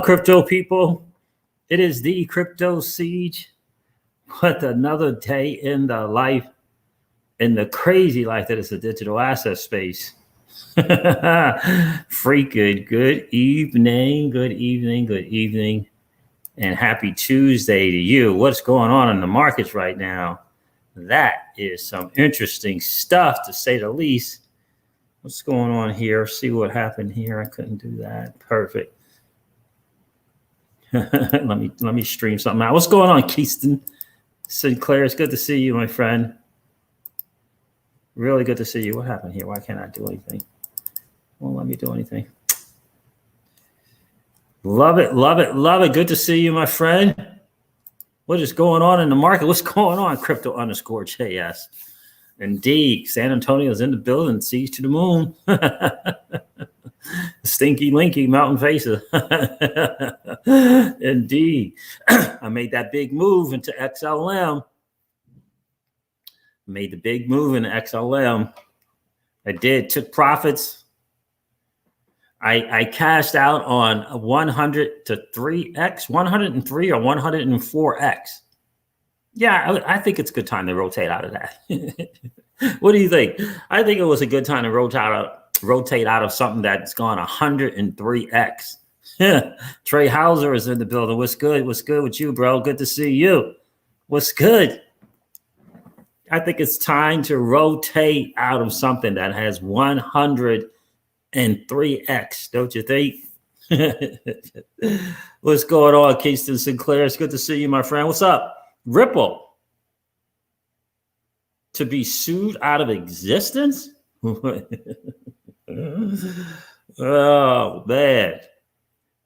crypto people? It is the Crypto Siege. What another day in the life, in the crazy life that is the digital asset space. Freaking good evening, and happy Tuesday to you. What's going on in the markets right now? That is some interesting stuff, to say the least. What's going on here? See what happened here. I couldn't do that. Perfect. let me stream something out. What's going on, Keyston Sinclair? It's good to see you, my friend. Really good to see you. What happened here? Why can't I do anything? Won't let me do anything. Love it. Good to see you, my friend. What is going on in the market? What's going on? Crypto_JS. Indeed. San Antonio's in the building. Seas to the moon. Stinky Linky Mountain Facer. Indeed. I made that big move into XLM. Made the big move in XLM. I did. Took profits. I cashed out on 100 to 3x, 103 or 104x. Yeah, I think it's a good time to rotate out of that. What do you think? I think it was a good time to rotate out of something that's gone 103x. Trey Hauser is in the building. What's good? What's good with you, bro? Good to see you. What's good? I think it's time to rotate out of something that has 103x, don't you think? What's going on, Keyston Sinclair? It's good to see you, my friend. What's up? Ripple to be sued out of existence? Oh, man.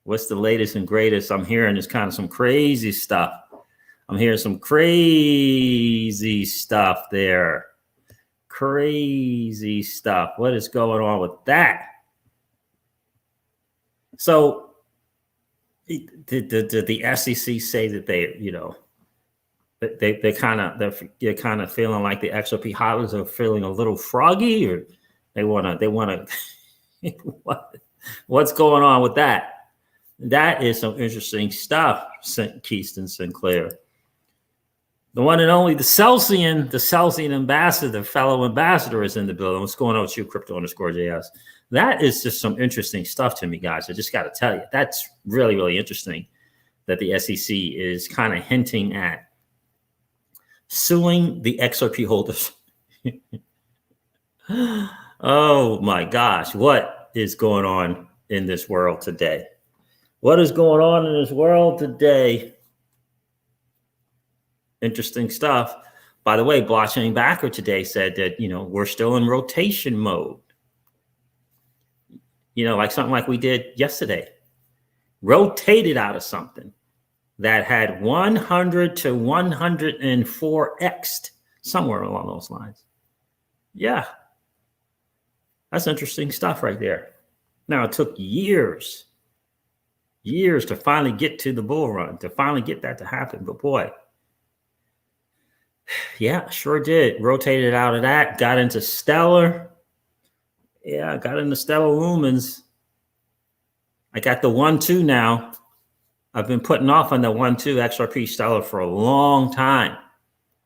What's the latest and greatest? I'm hearing is kind of some crazy stuff. I'm hearing some crazy stuff there. Crazy stuff. What is going on with that? So did the SEC say that they're kind of feeling like the XRP hodlers are feeling a little froggy, or they want to what's going on with that? That is some interesting stuff, Keyston Sinclair. The one and only, the Celsian ambassador, fellow ambassador is in the building. What's going on with you, Crypto_JS? That is just some interesting stuff to me, guys. I just got to tell you, that's really, really interesting that the SEC is kind of hinting at suing the XRP holders. Oh my gosh, what is going on in this world today? What is going on in this world today? Interesting stuff. By the way, Blockchain Backer today said that, we're still in rotation mode. Like something like we did yesterday. Rotated out of something that had 100 to 104x, somewhere along those lines. Yeah. That's interesting stuff right there. Now, it took years to finally get to the bull run, to finally get that to happen. But boy, yeah, sure did. Rotated out of that, got into Stellar. Yeah, got into Stellar Lumens. I got the 1-2 now. I've been putting off on the 1-2 XRP Stellar for a long time.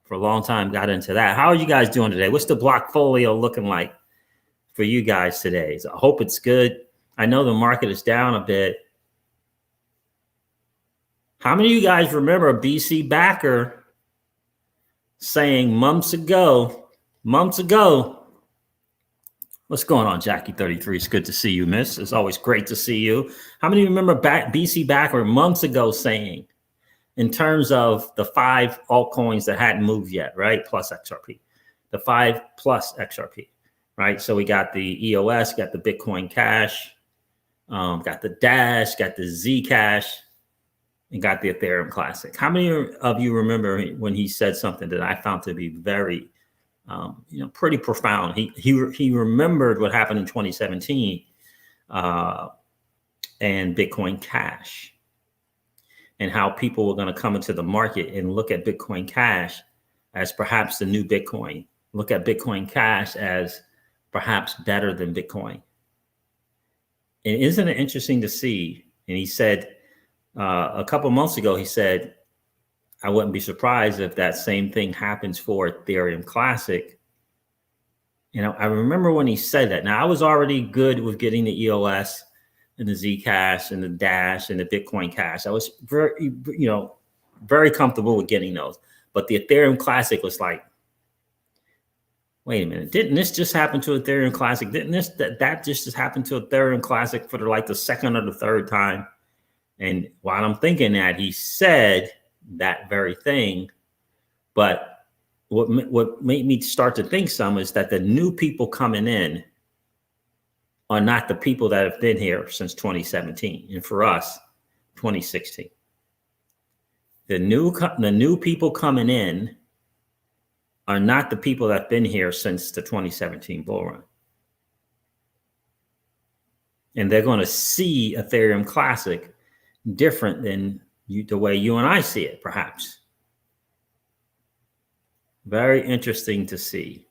Got into that. How are you guys doing today? What's the blockfolio looking like for you guys today? So I hope it's good. I know the market is down a bit. How many of you guys remember BC Backer saying months ago, what's going on, Jackie33? It's good to see you, miss. It's always great to see you. How many of you remember BC Backer months ago saying, in terms of the 5 altcoins that hadn't moved yet, right? Plus XRP, the 5 plus XRP, right? So we got the EOS, got the Bitcoin Cash, got the Dash, got the Zcash, and got the Ethereum Classic. How many of you remember when he said something that I found to be very, pretty profound? He remembered what happened in 2017 and Bitcoin Cash, and how people were going to come into the market and look at Bitcoin Cash as perhaps the new Bitcoin. Look at Bitcoin Cash as perhaps better than Bitcoin. And isn't it interesting to see? And he said A couple months ago, he said, I wouldn't be surprised if that same thing happens for Ethereum Classic. You know, I remember when he said that. Now, I was already good with getting the EOS and the Zcash and the Dash and the Bitcoin Cash. I was very comfortable with getting those. But the Ethereum Classic was like, wait a minute, didn't this just happen to Ethereum Classic? Didn't that just happen to Ethereum Classic for like the second or the third time? And while I'm thinking that, he said that very thing, but what made me start to think some is that the new people coming in are not the people that have been here since 2017, and for us, 2016. The new people coming in are not the people that have been here since the 2017 bull run. And they're going to see Ethereum Classic different than the way you and I see it, perhaps. Very interesting to see.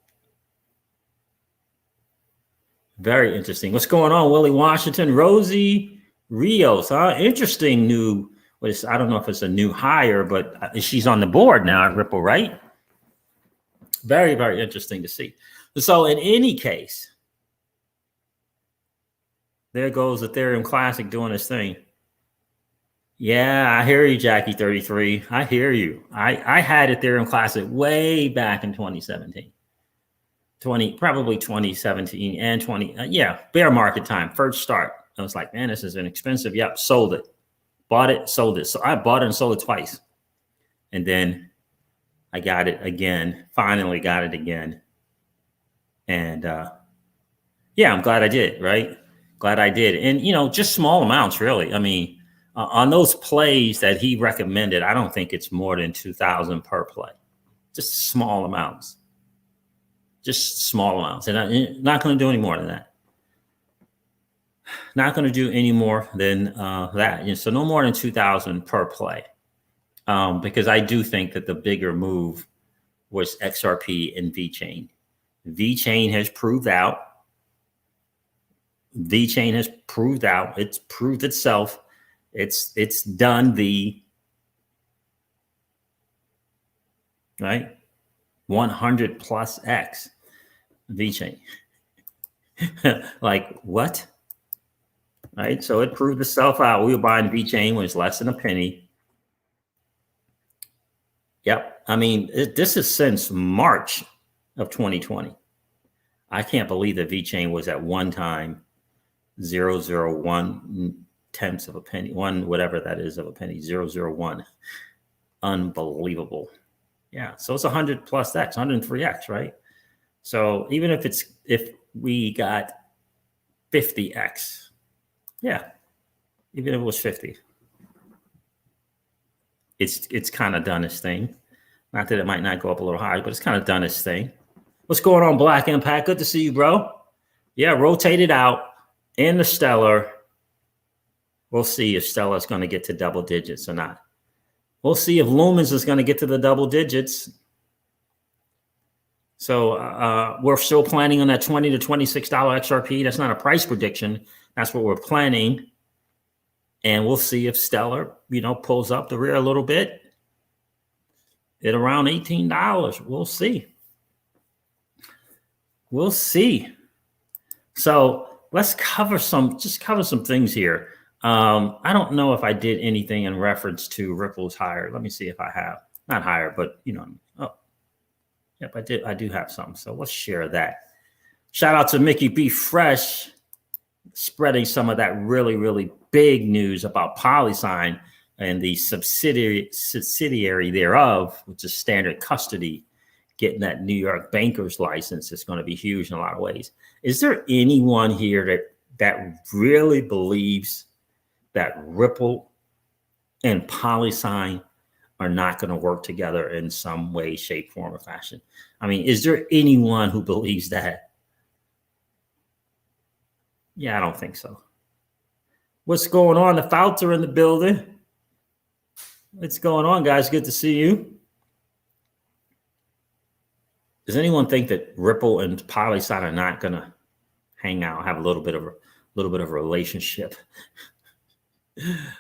Very interesting. What's going on, Willie Washington? Rosie Rios, huh? Interesting new, I don't know if it's a new hire, but she's on the board now at Ripple, right? Very, very interesting to see. So in any case, there goes Ethereum Classic doing its thing. Yeah, I hear you, Jackie 33. I hear you. I had Ethereum Classic way back in 2017. Probably 2017 and 20. Yeah, bear market time, first start. I was like, man, this is inexpensive. Yep, sold it. Bought it, sold it. So I bought it and sold it twice. And then I got it again, finally got it again. And yeah, I'm glad I did, right? Glad I did. And, just small amounts, really. I mean, on those plays that he recommended, I don't think it's more than 2,000 per play. Just small amounts. Just small amounts. And I'm not going to do any more than that. Not going to do any more than that. So no more than 2,000 per play. Because I do think that the bigger move was XRP and VeChain. VeChain has proved out. VeChain has proved out. It's proved itself. It's done the right 100 plus X VeChain. Like what? Right. So it proved itself out. We were buying VeChain when it's less than a penny. Yep. I mean, this is since March of 2020. I can't believe that VeChain was at one time 0.001 tenths of a penny, one whatever that is of a penny, 0.001. Unbelievable. Yeah. So it's 100 plus X, 103X, right? So even if we got 50X, yeah, even if it was 50, it's kind of done its thing. Not that it might not go up a little higher, but it's kind of done its thing. What's going on, Black Impact? Good to see you, bro. Yeah, rotated out in the Stellar. We'll see if Stellar is going to get to double digits or not. We'll see if Lumens is going to get to the double digits. So we're still planning on that $20 to $26 XRP. That's not a price prediction. That's what we're planning. And we'll see if Stellar, pulls up the rear a little bit at around $18. We'll see. We'll see. So let's cover some things here. I don't know if I did anything in reference to Ripple's hire. Let me see if I have. Not hire, but oh, yep, I did. I do have some. So let's share that. Shout out to Mickey B. Fresh, spreading some of that really, really big news about Polysign and the subsidiary thereof, which is Standard Custody, getting that New York banker's license. Is going to be huge in a lot of ways. Is there anyone here that really believes that Ripple and Polysign are not going to work together in some way, shape, form, or fashion? I mean, is there anyone who believes that? Yeah, I don't think so. What's going on? The Fouts are in the building. What's going on, guys? Good to see you. Does anyone think that Ripple and Polysign are not going to hang out, have a little bit of a relationship?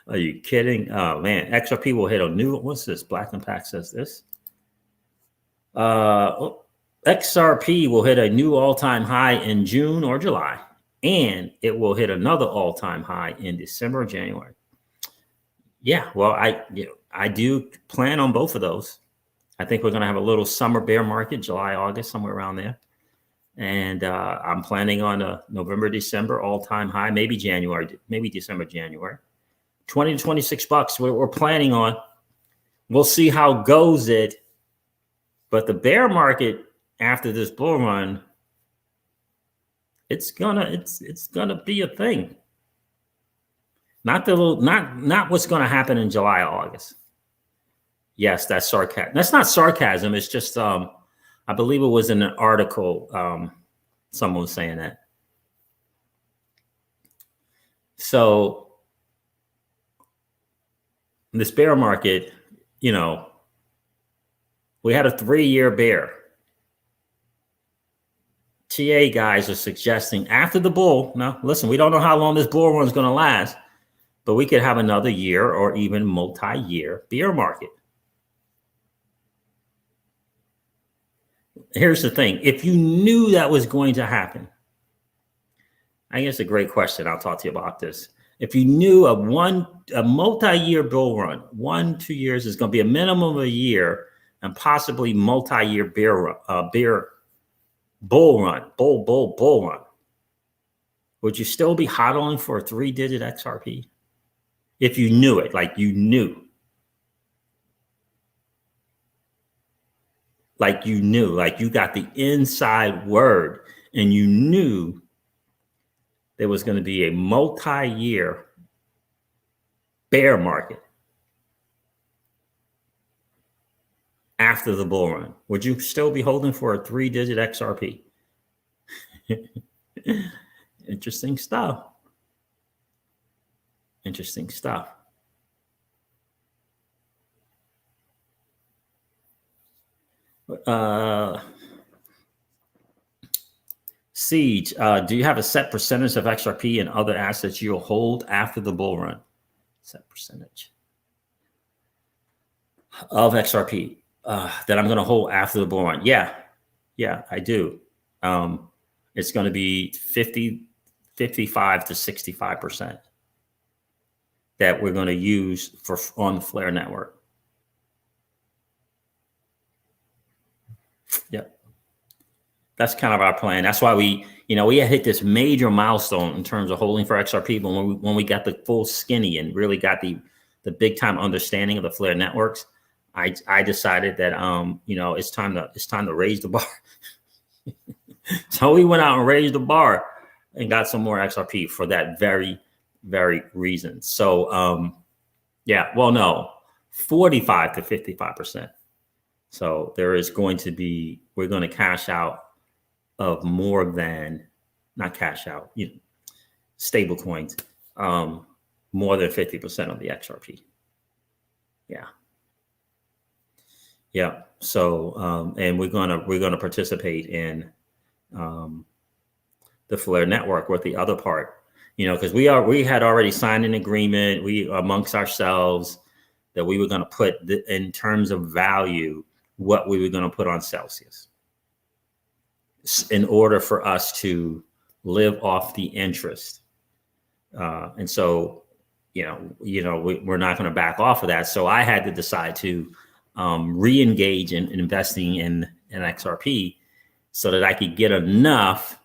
Are you kidding? Oh man, XRP will hit a new. What's this? Black Impact says this. XRP will hit a new all-time high in June or July, and it will hit another all-time high in December or January. Yeah, well, I do plan on both of those. I think we're going to have a little summer bear market, July, August, somewhere around there. And I'm planning on a November, December all-time high, maybe January, maybe December, January. 20 to 26 bucks we're planning on. We'll see how goes it. But the bear market after this bull run, it's gonna be a thing. Not what's gonna happen in July or August. Yes, that's sarcasm. That's not sarcasm. It's just I believe it was in an article. Someone was saying that. So this bear market, we had a 3-year bear. TA guys are suggesting after the bull. Now, listen, we don't know how long this bull run is going to last, but we could have another year or even multi-year bear market. Here's the thing. If you knew that was going to happen, I guess a great question. I'll talk to you about this. If you knew a multi-year bull run, 1-2 years is going to be a minimum of a year and possibly multi-year bull run, would you still be hodling for a 3-digit XRP? If you knew it, like you knew. Like you got the inside word and you knew there was going to be a multi-year bear market after the bull run. Would you still be holding for a 3-digit XRP? Interesting stuff. Interesting stuff. Siege, do you have a set percentage of XRP and other assets you'll hold after the bull run? Set percentage of XRP that I'm going to hold after the bull run. Yeah, I do. It's going to be 55 to 65% that we're going to use on the Flare network. Yep. That's kind of our plan. That's why we had hit this major milestone in terms of holding for XRP. But when we got the full skinny and really got the big time understanding of the Flare networks, I decided that it's time to raise the bar. So we went out and raised the bar and got some more XRP for that very, very reason. So 45 to 55%. So there is going to be, we're going to cash out of more than, not cash out, stable coins, more than 50% of the XRP. Yeah. So, and we're going to participate in the Flare network with the other part, because we had already signed an agreement, amongst ourselves, that we were going to put in terms of value, what we were going to put on Celsius in order for us to live off the interest. And so, we're not going to back off of that. So I had to decide to re-engage in investing in XRP so that I could get enough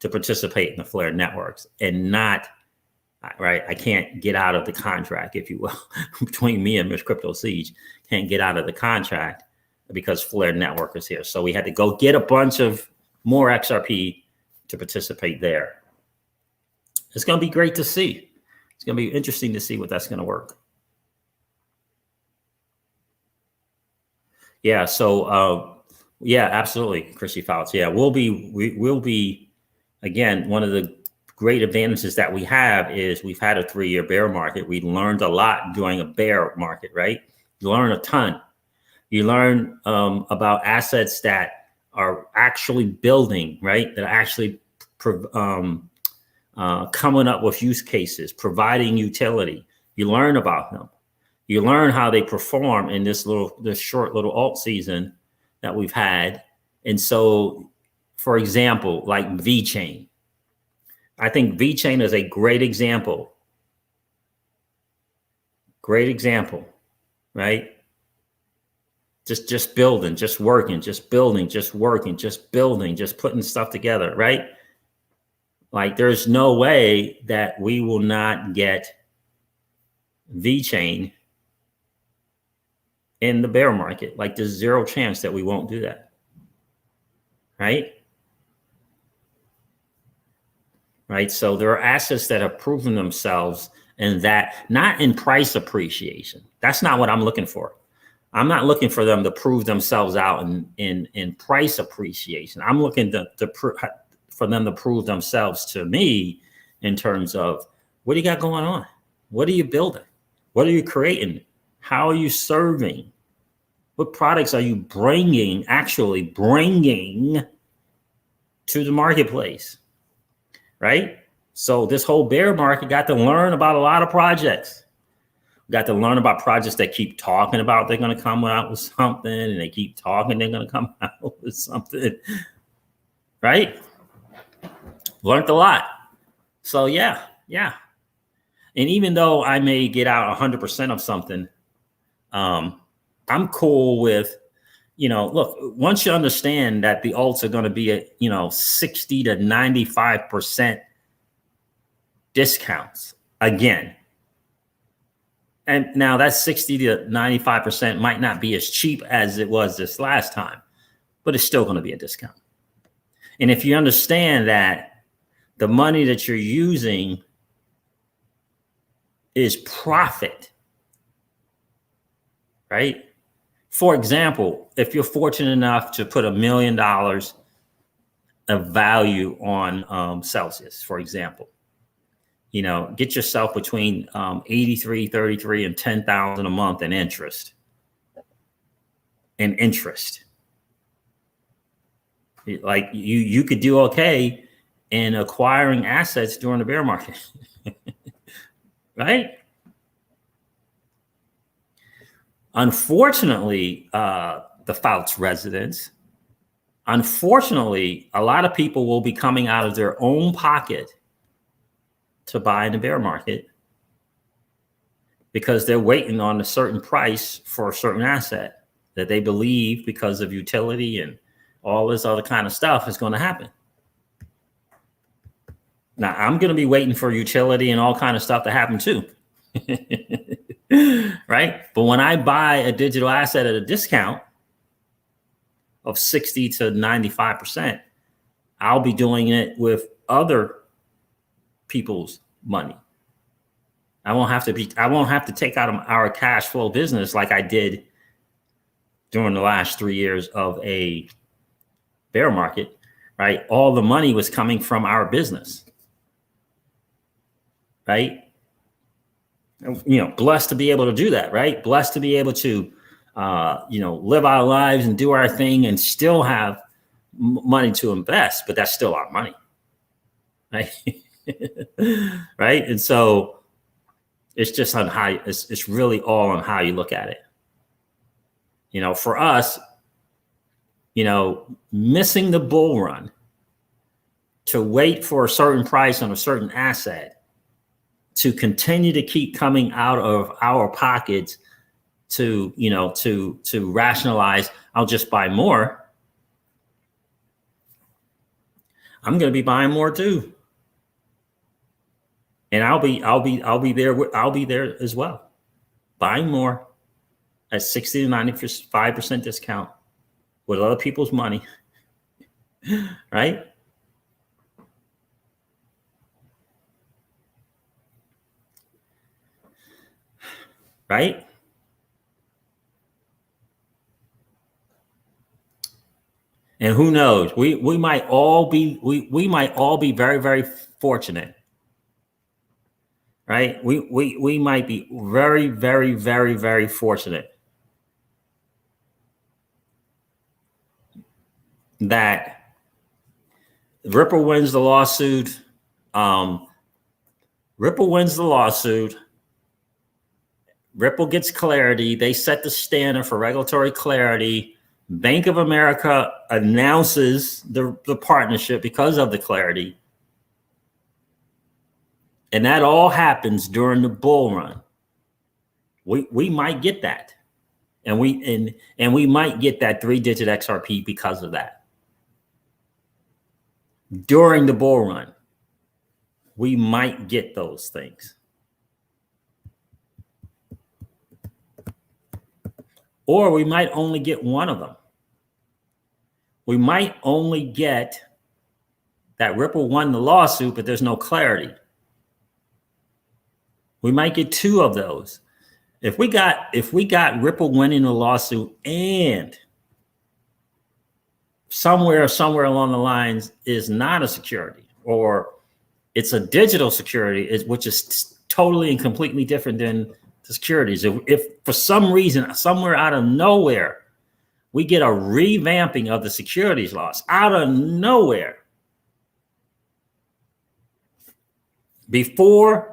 to participate in the Flare networks and not, right? I can't get out of the contract, if you will, between me and Miss Crypto Siege. Can't get out of the contract because Flare network is here. So we had to go get a bunch of more XRP to participate there. It's going to be great to see. It's going to be interesting to see what that's going to work. Yeah. So, absolutely, Chrissy Fouts. Yeah, we'll be, again, one of the great advantages that we have is we've had a 3-year bear market. We learned a lot during a bear market, right? You learn a ton. You learn about assets that are actually building, right? That are actually coming up with use cases, providing utility. You learn about them. You learn how they perform in this short little alt season that we've had. And so, for example, like VeChain, I think VeChain is a great example. Great example, right? Just building, just working, just building, just working, just building, just putting stuff together, right? Like there's no way that we will not get VeChain in the bear market. Like there's zero chance that we won't do that, right? Right. So there are assets that have proven themselves, and that not in price appreciation. That's not what I'm looking for. I'm not looking for them to prove themselves out in price appreciation. I'm looking for them to prove themselves to me in terms of what do you got going on? What are you building? What are you creating? How are you serving? What products are you actually bringing to the marketplace? Right? So this whole bear market got to learn about a lot of projects. We got to learn about projects that keep talking about they're going to come out with something, and they keep talking they're going to come out with something. Right? Learned a lot. So yeah. And even though I may get out 100% of something, I'm cool with, look, once you understand that the alts are going to be at, 60 to 95% discounts again. And now that 60 to 95% might not be as cheap as it was this last time, but it's still going to be a discount. And if you understand that the money that you're using is profit, right? For example, if you're fortunate enough to put $1 million of value on Celsius, for example, get yourself between 83, 33, and 10,000 a month in interest. Like you could do okay in acquiring assets during the bear market, right? Unfortunately, the Fouts residents, unfortunately, a lot of people will be coming out of their own pocket to buy in the bear market because they're waiting on a certain price for a certain asset that they believe, because of utility and all this other kind of stuff, is going to happen. Now, I'm going to be waiting for utility and all kind of stuff to happen too. Right? But when I buy a digital asset at a discount of 60 to 95%, I'll be doing it with other people's money. I won't have to take out our cash flow business like I did during the last 3 years of a bear market, right? All the money was coming from our business, right? Blessed to be able to do that, right? Blessed to be able to, live our lives and do our thing and still have money to invest, but that's still our money, right? Right? And so it's just on how it's really all on how you look at it. For us, missing the bull run to wait for a certain price on a certain asset, to continue to keep coming out of our pockets to rationalize, I'll just buy more. I'm going to be buying more too. And I'll be there as well, buying more at 60 to 95% discount with other people's money, right? Right? And who knows? We might all be very, very fortunate. Right? We might be very, very, very, very fortunate that Ripple wins the lawsuit Ripple wins the lawsuit. Ripple gets clarity. They set the standard for regulatory clarity. Bank of America announces the partnership because of the clarity. And that all happens during the bull run. We might get that. And we might get that 3-digit XRP because of that. During the bull run, we might get those things. Or we might only get one of them. We might only get that Ripple won the lawsuit, but there's no clarity. We might get 2 of those. If we got Ripple winning the lawsuit and somewhere along the lines is not a security, or it's a digital security, which is totally and completely different than the securities. If for some reason, somewhere out of nowhere, we get a revamping of the securities laws out of nowhere before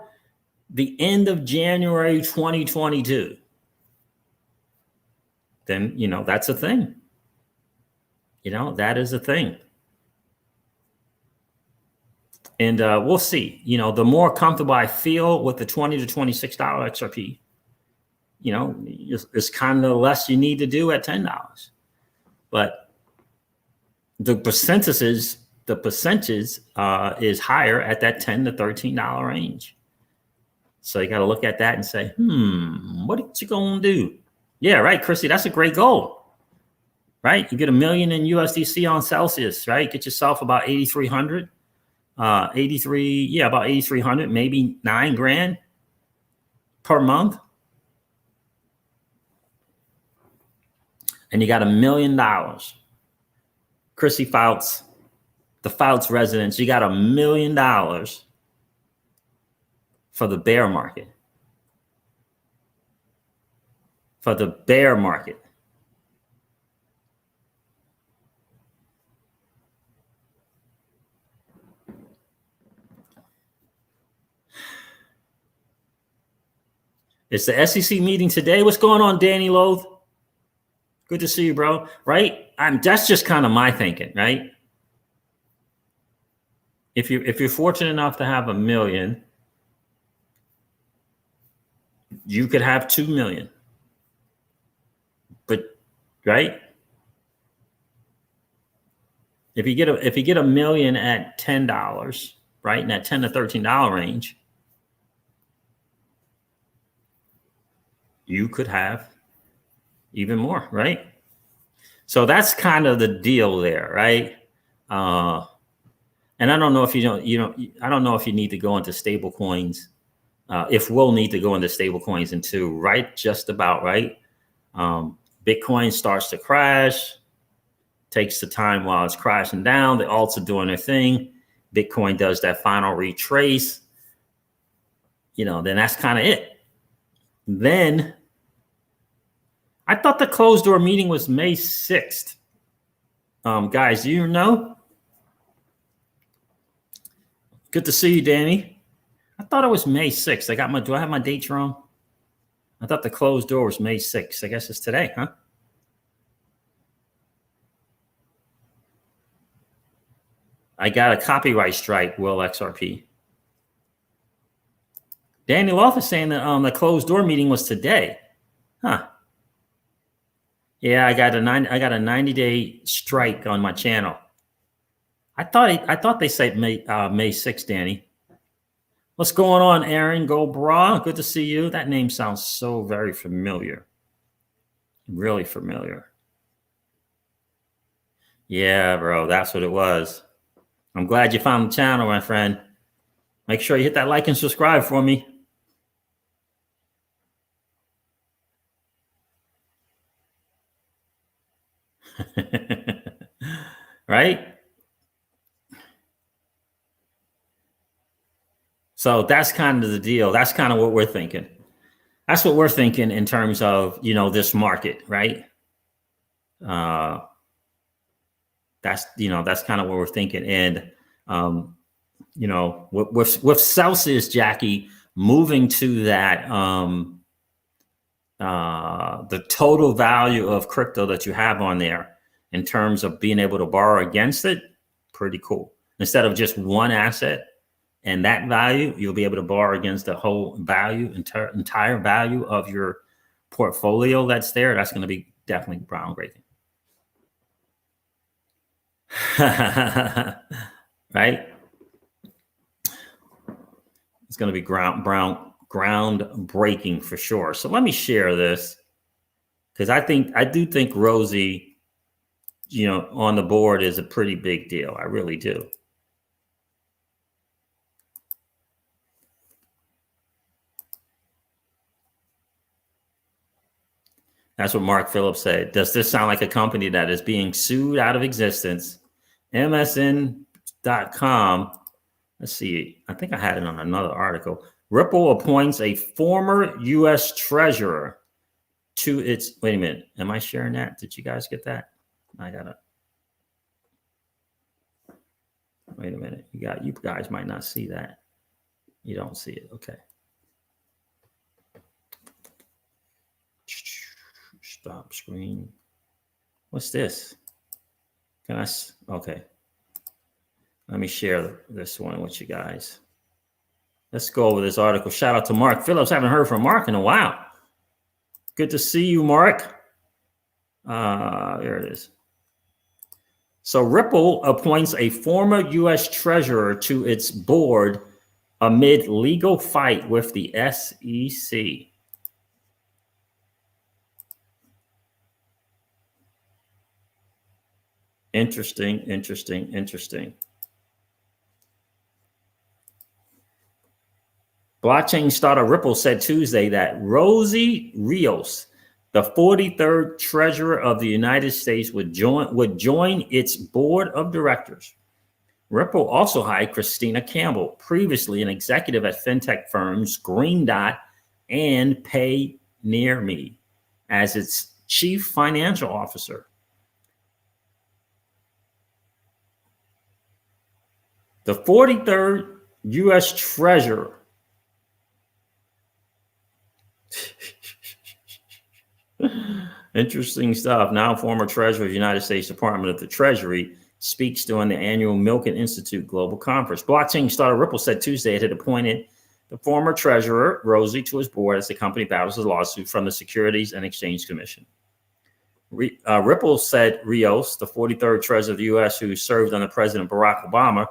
the end of January 2022, then, that's a thing. That is a thing. And we'll see. The more comfortable I feel with the $20 to $26 XRP, it's kind of less you need to do at $10. But the percentage is higher at that $10 to $13 range. So you got to look at that and say, what you gonna do? Yeah, right, Chrissy, that's a great goal, right? You get $1 million in USDC on Celsius, right? Get yourself about 8,300, about 8,300, maybe $9,000 per month, and you got $1 million. Chrissy Fouts, the Fouts residents, you got $1 million. For the bear market. For the bear market. It's the SEC meeting today. What's going on, Danny Loth? Good to see you, bro. Right? That's just kind of my thinking, right? If you're fortunate enough to have $1 million, you could have 2 million, but right. If you get $1 million at $10, right, in that $10 to $13 range, you could have even more, right? So that's kind of the deal there, right? And I don't know if I don't know if you need to go into stable coins. If we'll need to go into stable coins into, right? Just about, right? Bitcoin starts to crash, takes the time while it's crashing down. The alts are doing their thing. Bitcoin does that final retrace. Then that's kind of it. Then I thought the closed door meeting was May 6th. Guys, do you know? Good to see you, Danny. I thought it was May 6th. Do I have my dates wrong? I thought the closed door was May 6th. I guess it's today, huh? I got a copyright strike, Will XRP. Danny Loth is saying that the closed door meeting was today. Huh. Yeah, I got a 90-day strike on my channel. I thought they said May 6th, Danny. What's going on, Aaron Gobra? Good to see you. That name sounds so very familiar. Really familiar. Yeah, bro, that's what it was. I'm glad you found the channel, my friend. Make sure you hit that like and subscribe for me. Right? So that's kind of the deal. That's kind of what we're thinking. That's what we're thinking in terms of, this market, right? That's kind of what we're thinking. And you know, with Celsius, Jackie, moving to that, the total value of crypto that you have on there in terms of being able to borrow against it, pretty cool. Instead of just one asset and that value, you'll be able to borrow against the whole value, entire value of your portfolio that's there. That's going to be definitely groundbreaking. Right? It's going to be groundbreaking for sure. So let me share this, because I do think Rosie, you know, on the board is a pretty big deal. I really do. That's what Mark Phillips said. Does this sound like a company that is being sued out of existence? MSN.com. Let's see. I think I had it on another article. Ripple appoints a former U.S. treasurer to its. Wait a minute. Am I sharing that? Did you guys get that? I got it. Wait a minute. You guys might not see that. You don't see it. Okay. Stop screen. What's this? Okay. Let me share this one with you guys. Let's go over this article. Shout out to Mark Phillips. Haven't heard from Mark in a while. Good to see you, Mark. There it is. So Ripple appoints a former U.S. treasurer to its board amid legal fight with the SEC. Interesting. Blockchain startup Ripple said Tuesday that Rosie Rios, the 43rd treasurer of the United States, would join its board of directors. Ripple also hired Christina Campbell, previously an executive at fintech firms Green Dot and PayNearMe, as its chief financial officer. The 43rd U.S. treasurer. Interesting stuff. Now former treasurer of the United States Department of the Treasury speaks during the annual Milken Institute Global Conference. Blockchain startup Ripple said Tuesday it had appointed the former treasurer, Rosie, to his board as the company battles a lawsuit from the Securities and Exchange Commission. Ripple said Rios, the 43rd treasurer of the U.S. who served under President Barack Obama,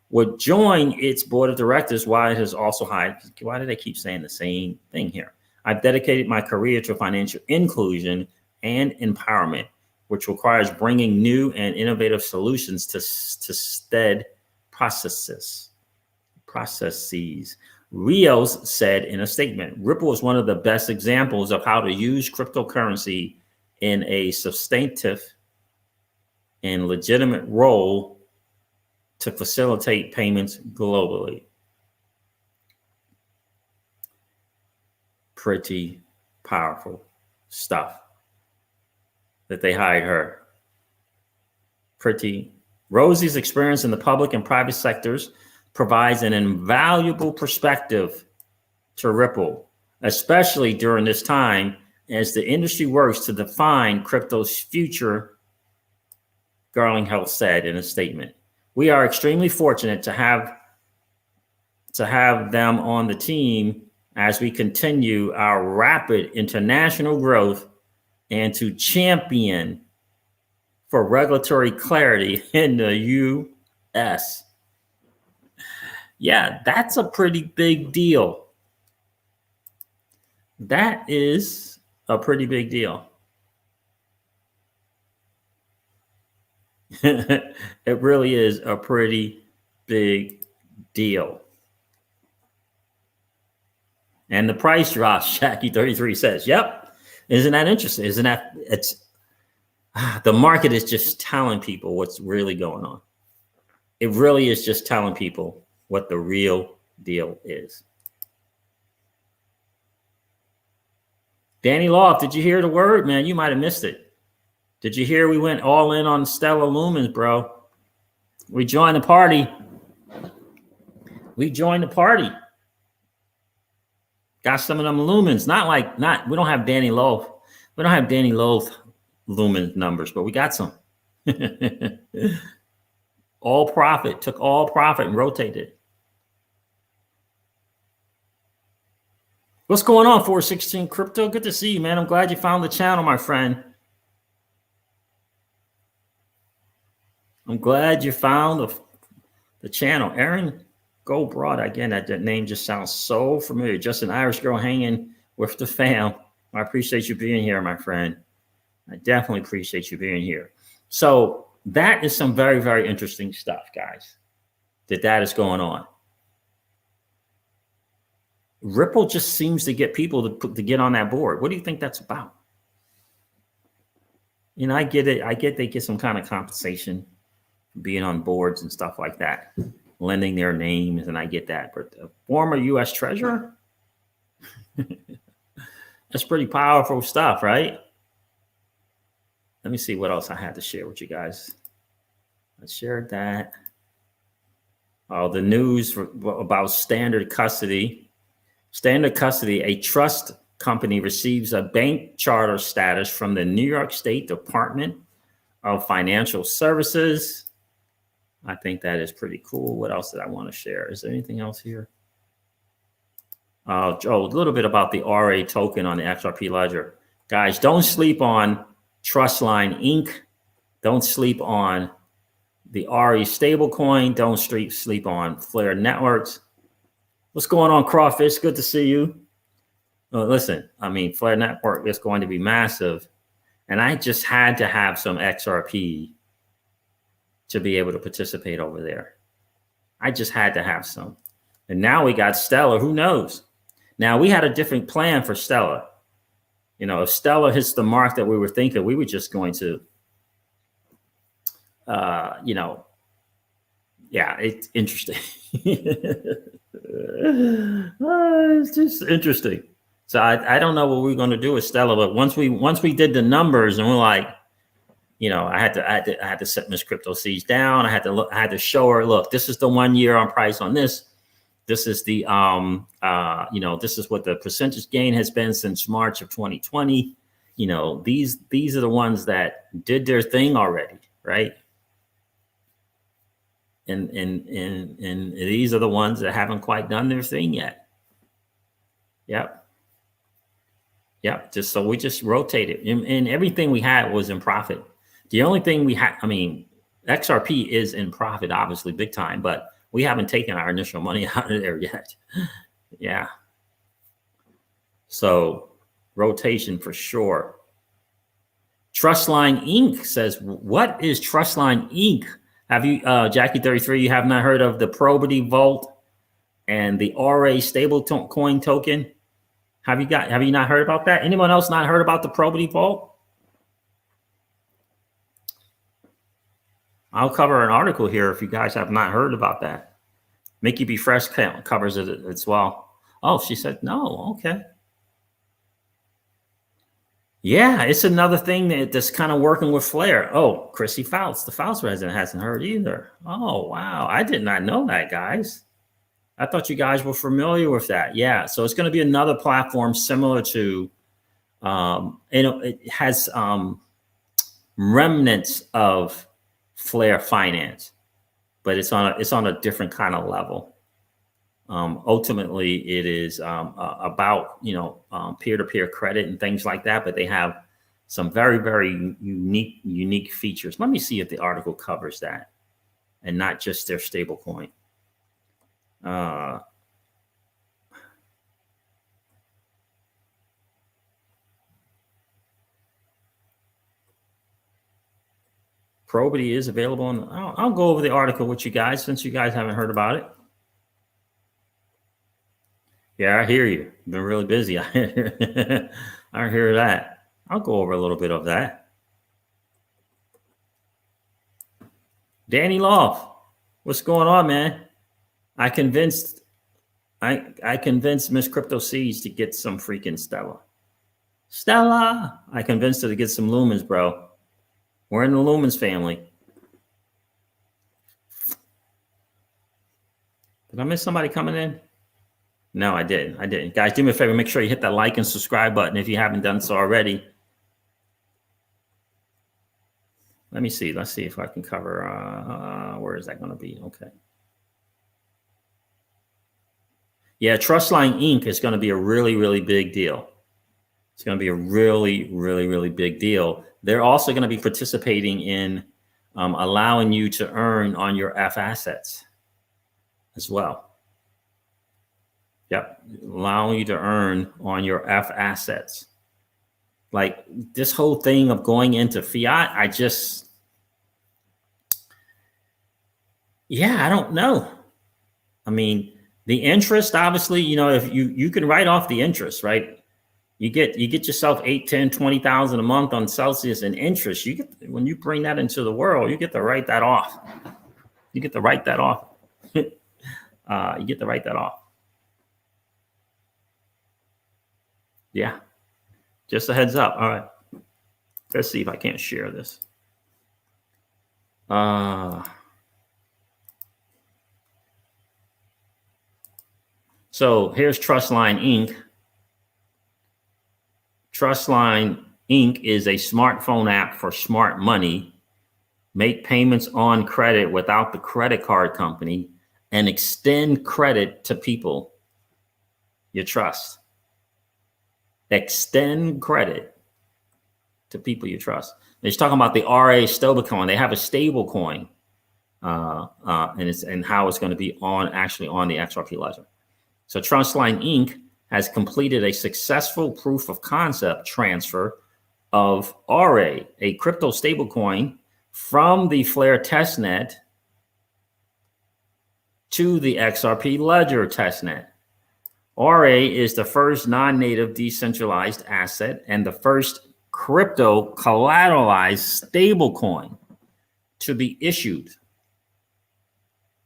would join its board of directors, while it has also hired. Why do they keep saying the same thing here? I've dedicated my career to financial inclusion and empowerment, which requires bringing new and innovative solutions to stead processes. Rios said in a statement, Ripple is one of the best examples of how to use cryptocurrency in a substantive and legitimate role to facilitate payments globally. Pretty powerful stuff that they hired her. Rosie's experience in the public and private sectors provides an invaluable perspective to Ripple, especially during this time as the industry works to define crypto's future, Garlinghouse said in a statement. We are extremely fortunate to have them on the team as we continue our rapid international growth and to champion for regulatory clarity in the U.S. Yeah, that's a pretty big deal. That is a pretty big deal. It really is a pretty big deal. And the price drops, Jackie33 says. Yep. Isn't that interesting? Isn't that, the market is just telling people what's really going on. It really is just telling people what the real deal is. Danny Loft, did you hear the word, man? You might have missed it. Did you hear we went all in on Stellar Lumens, bro? We joined the party. We joined the party. Got some of them lumens. We don't have Danny Loaf. We don't have Danny Loaf lumen numbers, but we got some. All profit, took all profit and rotated it. What's going on, 416 Crypto? Good to see you, man. I'm glad you found the channel, my friend. I'm glad you found the channel. Aaron, go broad. Again, that name just sounds so familiar. Just an Irish girl hanging with the fam. I appreciate you being here, my friend. I definitely appreciate you being here. So that is some very, very interesting stuff, guys, that is going on. Ripple just seems to get people to get on that board. What do you think that's about? You know, I get it. I get they get some kind of compensation for being on boards and stuff like that, lending their names, and I get that. But a former U.S. treasurer, that's pretty powerful stuff, right? Let me see what else I had to share with you guys. I shared that. Oh, the news about standard custody. Standard custody, a trust company receives a bank charter status from the New York State Department of Financial Services. I think that is pretty cool. What else did I want to share? Is there anything else here? A little bit about the RA token on the XRP ledger. Guys, don't sleep on Trustline Inc. Don't sleep on the RE stablecoin. Don't sleep on Flare Networks. What's going on, Crawfish? Good to see you. Listen, I mean, Flare Network is going to be massive. And I just had to have some XRP to be able to participate over there. I just had to have some. And now we got Stellar. Who knows? Now, we had a different plan for Stellar. You know, if Stellar hits the mark that we were thinking, we were just going to, it's interesting. It's just interesting. So I don't know what we're going to do with Stellar, but once we did the numbers and we're like, you know, I had to set Miss Crypto Siege down. I had to show her, look, this is the 1 year on price on this. This is the this is what the percentage gain has been since March of 2020. You know, these are the ones that did their thing already, right? And these are the ones that haven't quite done their thing yet. Yep. Just so we just rotated, and everything we had was in profit. The only thing we had, I mean, XRP is in profit, obviously, big time, but we haven't taken our initial money out of there yet. Yeah. So rotation for sure. Trustline Inc. says, what is Trustline Inc? Have you, Jackie33, you have not heard of the Probity Vault and the RA stablecoin token? Have you not heard about that? Anyone else not heard about the Probity Vault? I'll cover an article here if you guys have not heard about that. Mickey B. Fresh covers it as well. Oh, she said no. Okay. Yeah, it's another thing that's kind of working with Flare. Oh, Chrissy Fouts, the Fouts resident, hasn't heard either. Oh, wow. I did not know that, guys. I thought you guys were familiar with that. Yeah, so it's going to be another platform similar to, it has remnants of Flare Finance, but it's on a different kind of level. Ultimately, it is about peer-to-peer credit and things like that, but they have some very, very unique features. Let me see if the article covers that, and not just their stablecoin. Probity is available on. I'll go over the article with you guys since you guys haven't heard about it. Yeah, I hear you. Been really busy. I hear that. I'll go over a little bit of that. Danny Loft, what's going on, man? I convinced Miss Crypto Siege to get some freaking Stella. I convinced her to get some lumens, bro. We're in the lumens family. Did I miss somebody coming in? No, I didn't. Guys, do me a favor. Make sure you hit that like and subscribe button if you haven't done so already. Let me see. Let's see if I can cover. Where is that going to be? Okay. Yeah, Trustline Inc. is going to be a really, really big deal. It's going to be a really, really, really big deal. They're also going to be participating in allowing you to earn on your F assets as well. Yep, allowing you to earn on your F assets. Like this whole thing of going into fiat, I don't know. I mean, the interest, obviously, you know, if you can write off the interest, right? You get yourself 8, 10, 20,000 a month on Celsius in interest. You get, when you bring that into the world, you get to write that off. You get to write that off. You get to write that off. Yeah. Just a heads up. All right. Let's see if I can't share this. So here's Trustline Inc. Trustline Inc. is a smartphone app for smart money. Make payments on credit without the credit card company and extend credit to people you trust. Extend credit to people you trust. They're talking about the RA stablecoin. They have a stable coin, and how it's going to be actually on the XRP ledger. So Trustline Inc. has completed a successful proof of concept transfer of RA, a crypto stablecoin, from the Flare testnet to the XRP ledger testnet. RA is the first non-native decentralized asset and the first crypto collateralized stablecoin to be issued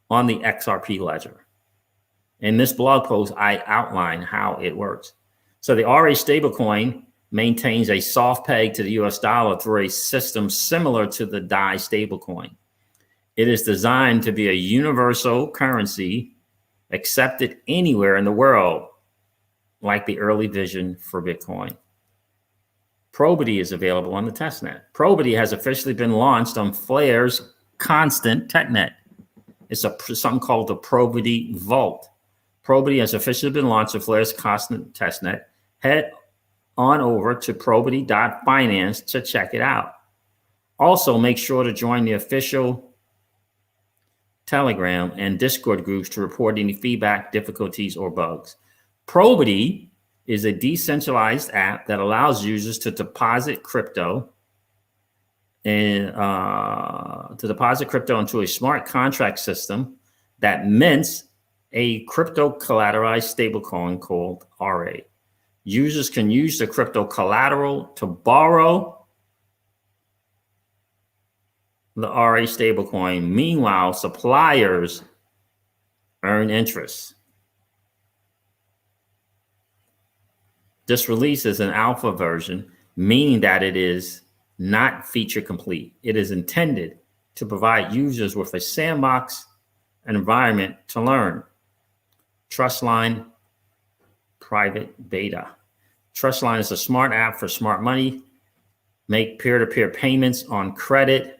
on the XRP ledger. In this blog post, I outline how it works. So the RA stablecoin maintains a soft peg to the US dollar through a system similar to the DAI stablecoin. It is designed to be a universal currency accepted anywhere in the world, like the early vision for Bitcoin. Probity is available on the testnet. Probity has officially been launched on Flare's constant testnet. It's something called the Probity Vault. Probity has officially been launched on Flare's constant testnet. Head on over to probity.finance to check it out. Also, make sure to join the official Telegram and Discord groups to report any feedback, difficulties, or bugs. Probity is a decentralized app that allows users to deposit crypto into a smart contract system that mints a crypto collateralized stablecoin called RA. Users can use the crypto collateral to borrow the RA stablecoin. Meanwhile, suppliers earn interest. This release is an alpha version, meaning that it is not feature complete. It is intended to provide users with a sandbox environment to learn. Trustline private beta. Trustline is a smart app for smart money. Make peer-to-peer payments on credit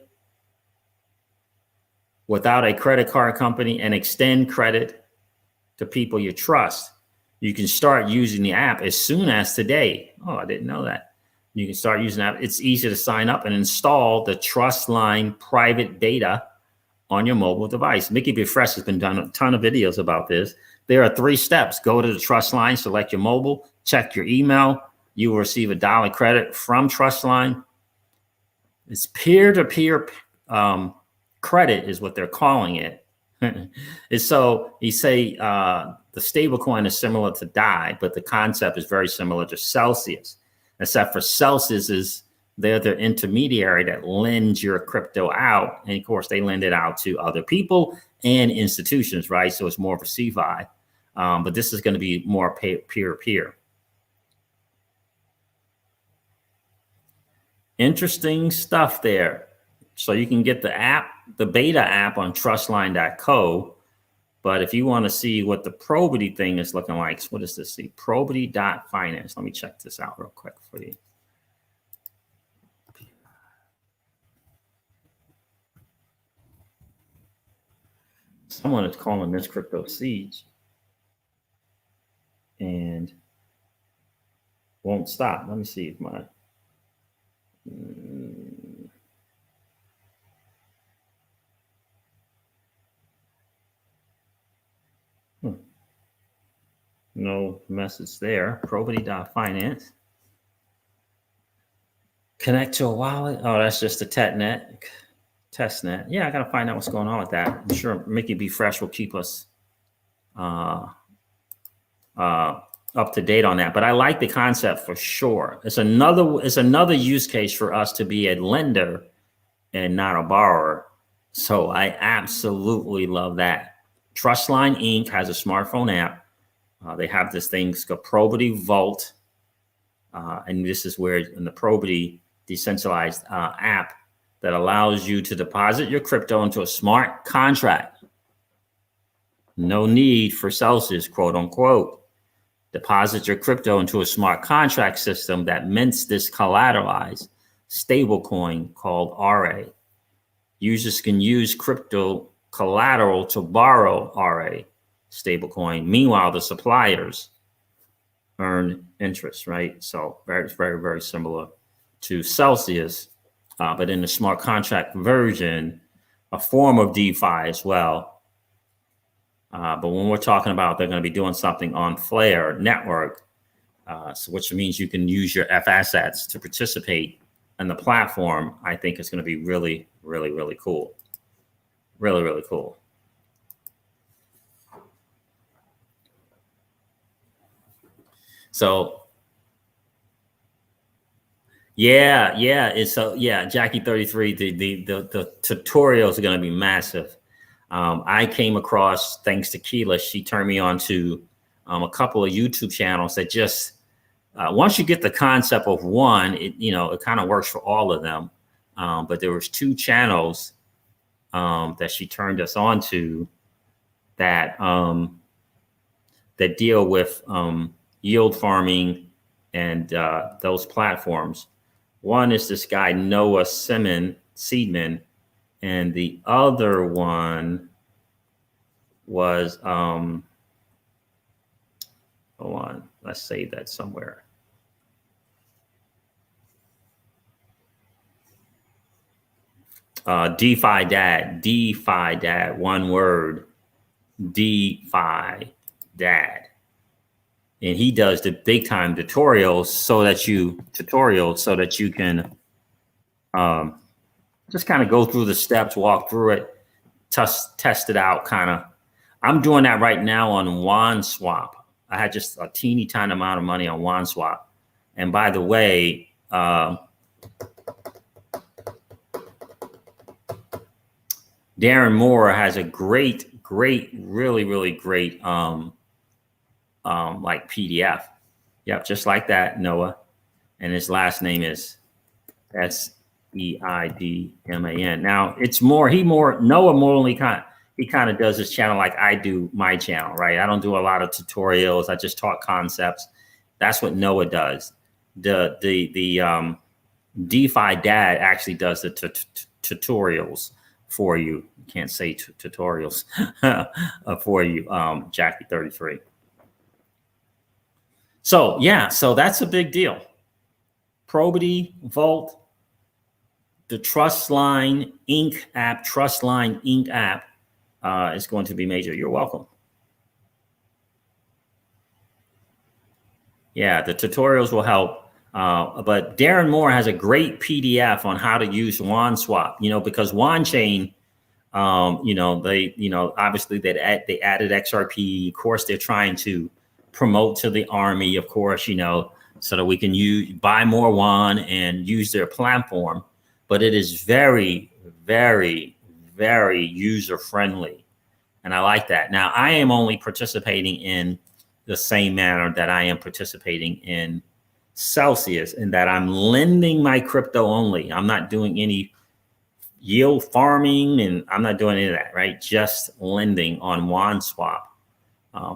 without a credit card company and extend credit to people you trust. You can start using the app as soon as today. Oh, I didn't know that. You can start using that. It's easy to sign up and install the Trustline private beta on your mobile device. Mickey B. Fresh has been done a ton of videos about this. There are 3 steps. Go to the Trustline, select your mobile, check your email. You will receive $1 credit from Trustline. It's peer-to-peer credit is what they're calling it. And so you say the stablecoin is similar to DAI, but the concept is very similar to Celsius, except for Celsius is they're the intermediary that lends your crypto out. And of course, they lend it out to other people and institutions, right? So it's more of a CeFi. But this is going to be more peer-to-peer. Interesting stuff there. So you can get the app, the beta app on trustline.co. But if you want to see what the probity thing is looking like, what does this see? Probity.finance. Let me check this out real quick for you. Someone is calling this crypto siege and won't stop. Let me see if my no message there. Probity.finance. Connect to a wallet. Oh, that's just a testnet. Yeah, I got to find out what's going on with that. I'm sure Mickey B. Fresh will keep us up to date on that. But I like the concept for sure. It's another use case for us to be a lender and not a borrower. So I absolutely love that. Trustline Inc. has a smartphone app. They have this thing called Probity Vault. And this is where in the Probity decentralized app that allows you to deposit your crypto into a smart contract. No need for Celsius, quote unquote. Deposit your crypto into a smart contract system that mints this collateralized stablecoin called RA. Users can use crypto collateral to borrow RA stablecoin. Meanwhile, the suppliers earn interest, right? So very, very, very similar to Celsius, but in the smart contract version, a form of DeFi as well. But when we're talking about they're going to be doing something on Flare network, so which means you can use your F assets to participate in the platform, I think it's going to be really, really, really cool. Really, really cool. So yeah, it's Jackie 33. The tutorials are going to be massive. I came across, thanks to Keela, she turned me on to a couple of YouTube channels that just once you get the concept of one, it kind of works for all of them. But there was 2 channels that she turned us on to that that deal with yield farming and those platforms. One is this guy, Noah Seedman, and the other one was, hold on, let's save that somewhere. DeFi Dad, one word, DeFi Dad. And he does the big time tutorials so that you can just kind of go through the steps, walk through it, test it out kind of. I'm doing that right now on WanSwap. I had just a teeny tiny amount of money on WanSwap. And by the way, Darren Moore has a great, really, really great like PDF. Yep, just like that, Noah. And his last name is Seidman. Now it's Noah more he kind of does his channel like I do my channel, right? I don't do a lot of tutorials. I just talk concepts. That's what Noah does. The DeFi Dad actually does the tutorials for you. Can't say tutorials for you, Jackie 33. So yeah, so that's a big deal. Probity Vault, the Trustline Inc. app, is going to be major. You're welcome. Yeah, the tutorials will help. But Darren Moore has a great PDF on how to use WanSwap, because WanChain, obviously they added XRP. Of course, they're trying to promote to the army, of course, so that we can buy more WAN and use their platform. But it is very, very, very user friendly. And I like that. Now, I am only participating in the same manner that I am participating in Celsius, in that I'm lending my crypto only. I'm not doing any, yield farming, and I'm not doing any of that, right? Just lending on WanSwap.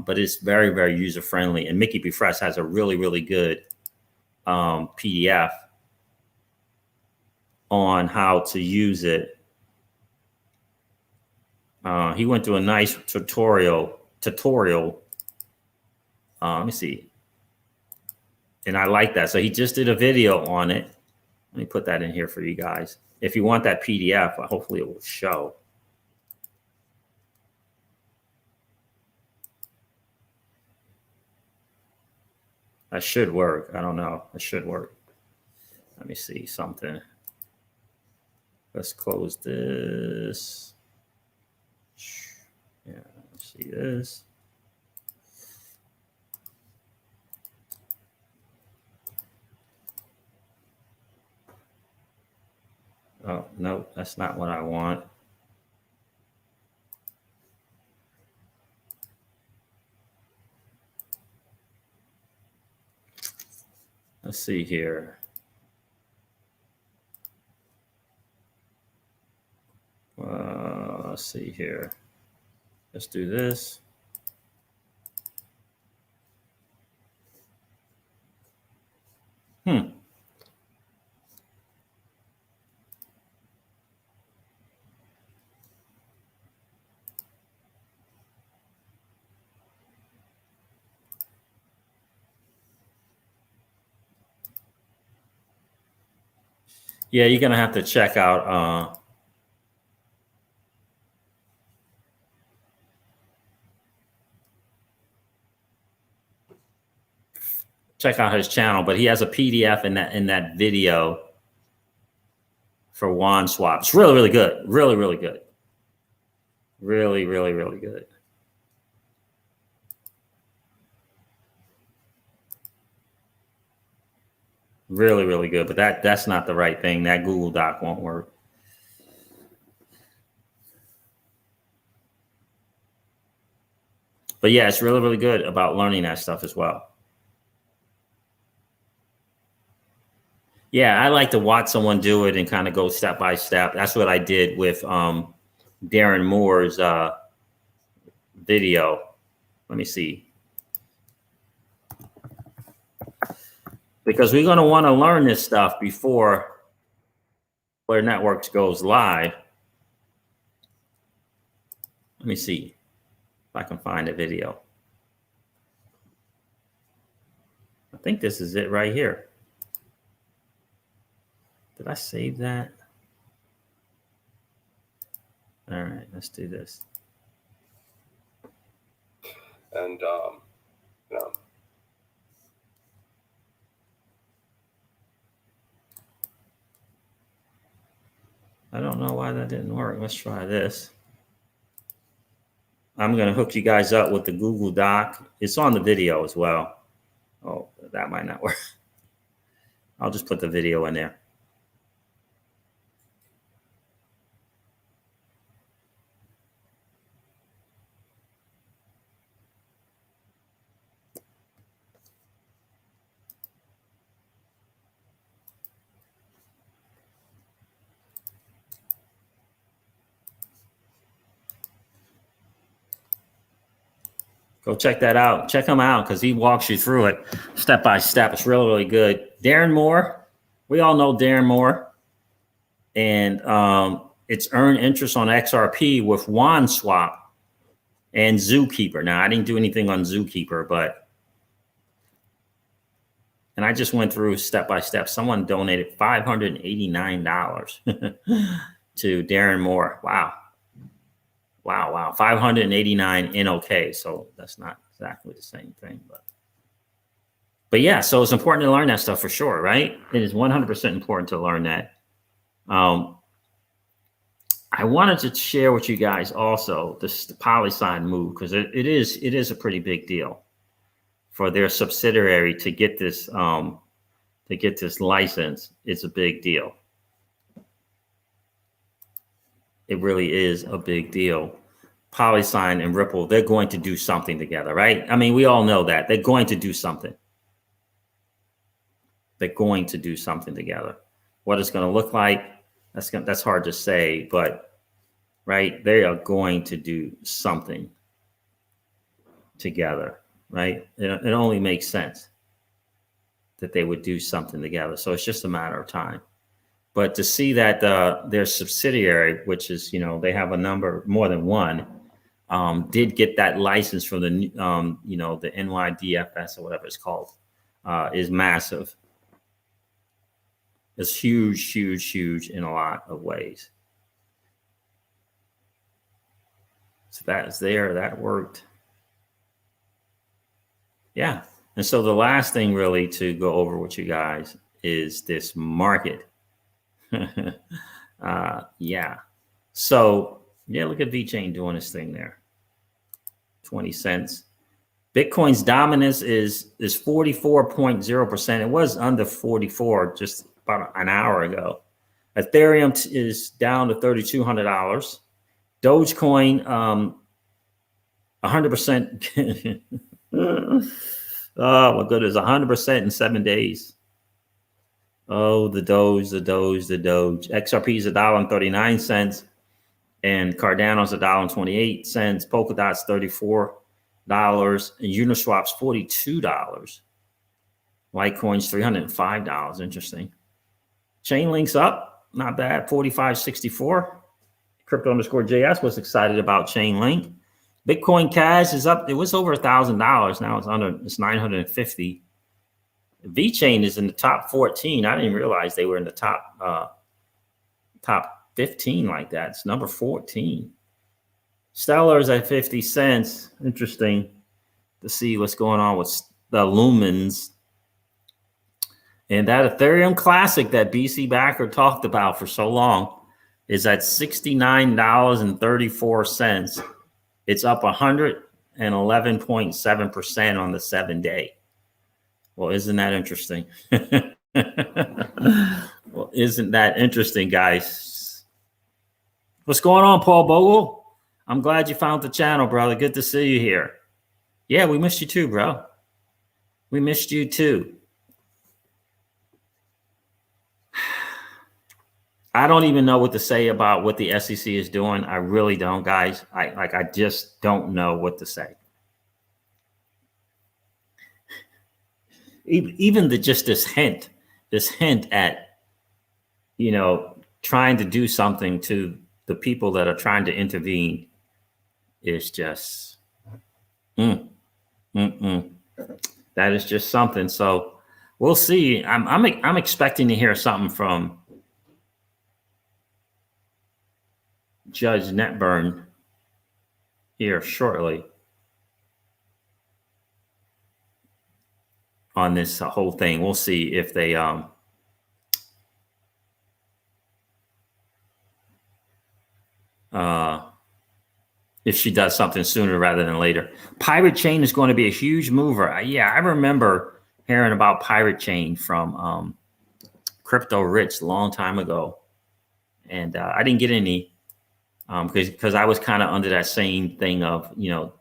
But it's very, very user friendly. And Mickey B. Fresh has a really, really good PDF on how to use it. He went through a nice tutorial. Let me see. And I like that. So he just did a video on it. Let me put that in here for you guys. If you want that PDF, hopefully it will show. That should work. I don't know. It should work. Let me see something. Let's close this. Yeah, let's see this. Oh, no, that's not what I want. Let's see here. Let's see here. Let's do this. Yeah, you're gonna have to check out his channel, but he has a PDF in that video for WanSwap. It's really, really good. Really, really good. Really, really, really good. Really, really good. But that's not the right thing. That Google Doc won't work. But yeah, it's really, really good about learning that stuff as well. Yeah, I like to watch someone do it and kind of go step by step. That's what I did with Darren Moore's video. Let me see. Because we're going to want to learn this stuff before Flare Networks goes live. Let me see if I can find a video. I think this is it right here. Did I save that? All right, let's do this. And, you know, I don't know why that didn't work. Let's try this. I'm going to hook you guys up with the Google Doc. It's on the video as well. Oh, that might not work. I'll just put the video in there. Go check that out. Check him out because he walks you through it step by step. It's really, really good. Darren Moore. We all know Darren Moore. And it's earned interest on XRP with WanSwap and Zookeeper. Now, I didn't do anything on Zookeeper, but and I just went through step by step. Someone donated $589 to Darren Moore. Wow. Wow, wow. 589 NOK. So that's not exactly the same thing, but yeah, so it's important to learn that stuff for sure, right? It is 100% important to learn that. I wanted to share with you guys also the Polysign move because it is a pretty big deal for their subsidiary to get this license. It's a big deal. It really is a big deal. Polysign and Ripple, they're going to do something together, right? I mean, we all know that. They're going to do something. They're going to do something together. What it's going to look like, That's hard to say, but right, they are going to do something together, right? It only makes sense that they would do something together. So it's just a matter of time. But to see that their subsidiary, which is, they have a number, more than one, did get that license from the, the NYDFS or whatever it's called, is massive. It's huge, huge, huge in a lot of ways. So that's there, that worked. Yeah. And so the last thing really to go over with you guys is this market. Yeah. So yeah, look at VeChain doing this thing there. 20 cents. Bitcoin's dominance is 44.0%. It was under 44 just about an hour ago. Ethereum is down to $3,200. Dogecoin, 100%. Oh my goodness, 100% in 7 days. Oh, the Doge. XRP is $1.39, and Cardano's $1.28. Polkadot's $34, and Uniswap's $42. Litecoin's $305. Interesting. Chainlink's up, not bad, 45.64. Crypto_JS was excited about Chainlink. Bitcoin Cash is up. It was over $1,000. Now it's 950. VeChain is in the top 14. I didn't realize they were in the top 15 like that. It's number 14. Stellar's at 50 cents. Interesting to see what's going on with the lumens. And that Ethereum Classic that BC Backer talked about for so long is at $69.34. It's up 111.7% on the 7-day. Well, isn't that interesting? Well, isn't that interesting, guys? What's going on, Paul Bogle? I'm glad you found the channel, brother. Good to see you here. Yeah, we missed you too, bro. We missed you too. I don't even know what to say about what the SEC is doing. I really don't, guys. I just don't know what to say. Even just this hint at, trying to do something to the people that are trying to intervene is just, that is just something. So we'll see. I'm expecting to hear something from Judge Netburn here shortly on this whole thing. We'll see if they if she does something sooner rather than later. Pirate Chain is going to be a huge mover. Yeah, I remember hearing about Pirate Chain from Crypto Rich a long time ago, and I didn't get any because I was kind of under that same thing of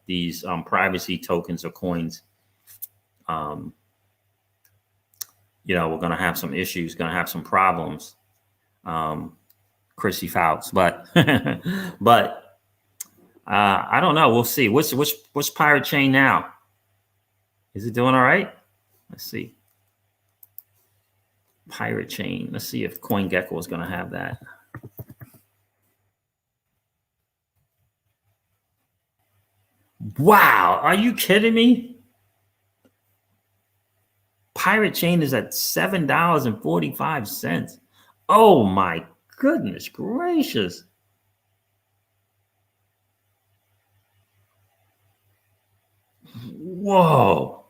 these privacy tokens or coins. We're going to have some issues, going to have some problems. Chrissy Fouts, but but I don't know. We'll see. What's Pirate Chain now? Is it doing all right? Let's see. Pirate Chain. Let's see if CoinGecko is going to have that. Wow, are you kidding me? Pirate Chain is at $7.45. Oh my goodness gracious. Whoa.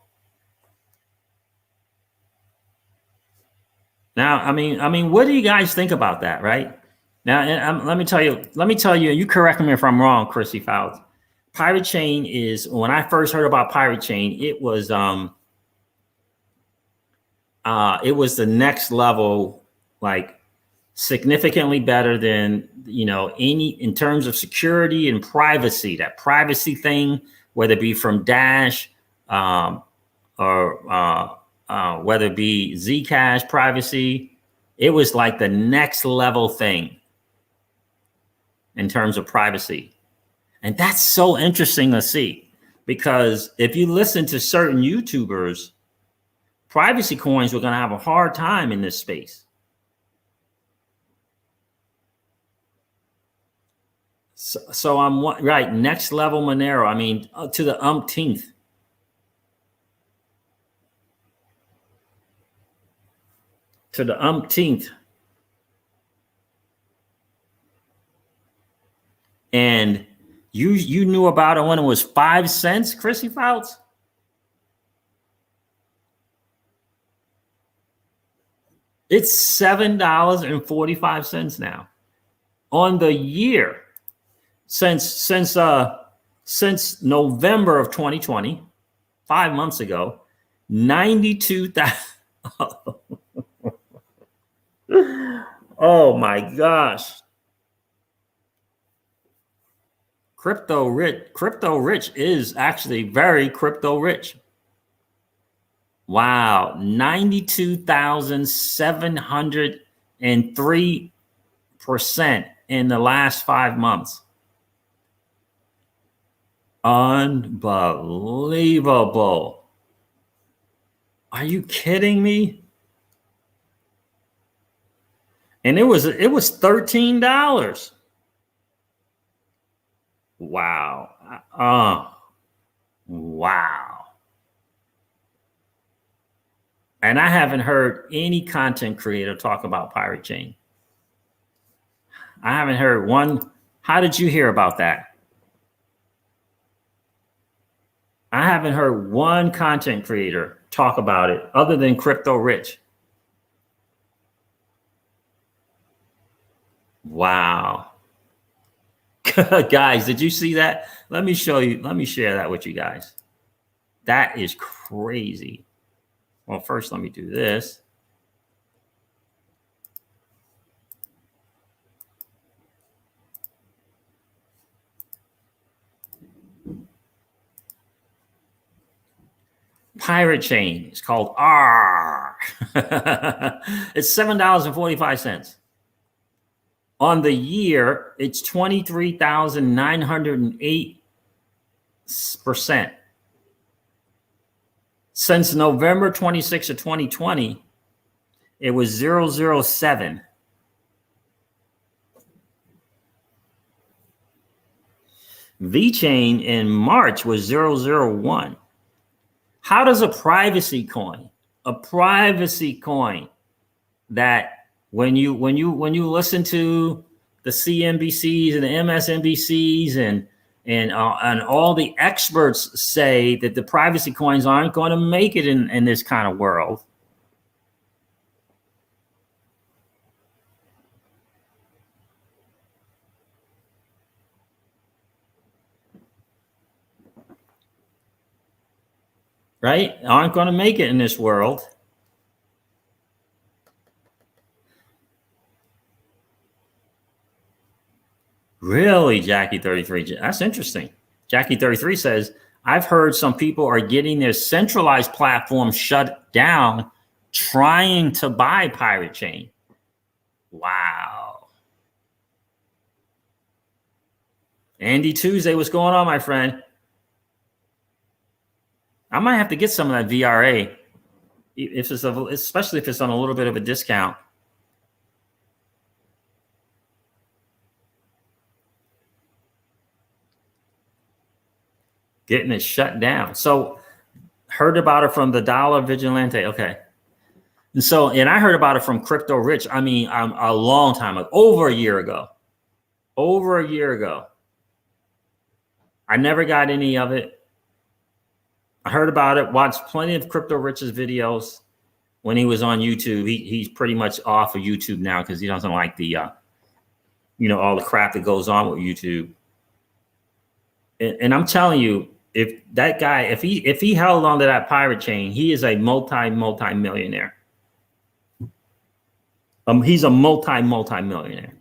Now, I mean, what do you guys think about that, right? Now, let me tell you, you correct me if I'm wrong, Chrissy Fouts. Pirate Chain is, when I first heard about Pirate Chain, it was the next level, like significantly better than, any in terms of security and privacy, that privacy thing, whether it be from Dash or whether it be Zcash privacy. It was like the next level thing in terms of privacy. And that's so interesting to see, because if you listen to certain YouTubers, privacy coins were going to have a hard time in this space. So I'm right. Next level Monero. I mean, to the umpteenth. To the umpteenth. And you knew about it when it was 5 cents, Chrissy Fouts? It's $7.45 now on the year. Since November of 2020, 5 months ago, 92,000. Oh my gosh. Crypto rich is actually very crypto rich. Wow, 92,703% in the last 5 months. Unbelievable. Are you kidding me? And it was $13. Wow. Wow. And I haven't heard any content creator talk about Pirate Chain. I haven't heard one. How did you hear about that? I haven't heard one content creator talk about it other than Crypto Rich. Wow. Guys, did you see that? Let me show you. Let me share that with you guys. That is crazy. Well, first, let me do this. Pirate Chain. It's called R. It's $7.45. On the year, it's 23,908%. Since November 26th of 2020, it was 007. VeChain in March was 001. How does a privacy coin that when you listen to the CNBCs and the MSNBCs and all the experts say that the privacy coins aren't going to make it in this kind of world? Right? Aren't going to make it in this world. Really, Jackie 33. That's interesting. Jackie 33 says, I've heard some people are getting their centralized platform shut down trying to buy Pirate Chain. Wow. Andy Tuesday, what's going on, my friend? I might have to get some of that VRA, especially if it's on a little bit of a discount. Getting it shut down. So heard about it from the Dollar Vigilante. Okay. And I heard about it from Crypto Rich. I mean, a long time ago, over a year ago. I never got any of it. I heard about it, watched plenty of Crypto Rich's videos when he was on YouTube. He's pretty much off of YouTube now because he doesn't like the, all the crap that goes on with YouTube. And I'm telling you, if that guy, if he held on to that Pirate Chain, he is a multi-millionaire. He's a multi-millionaire.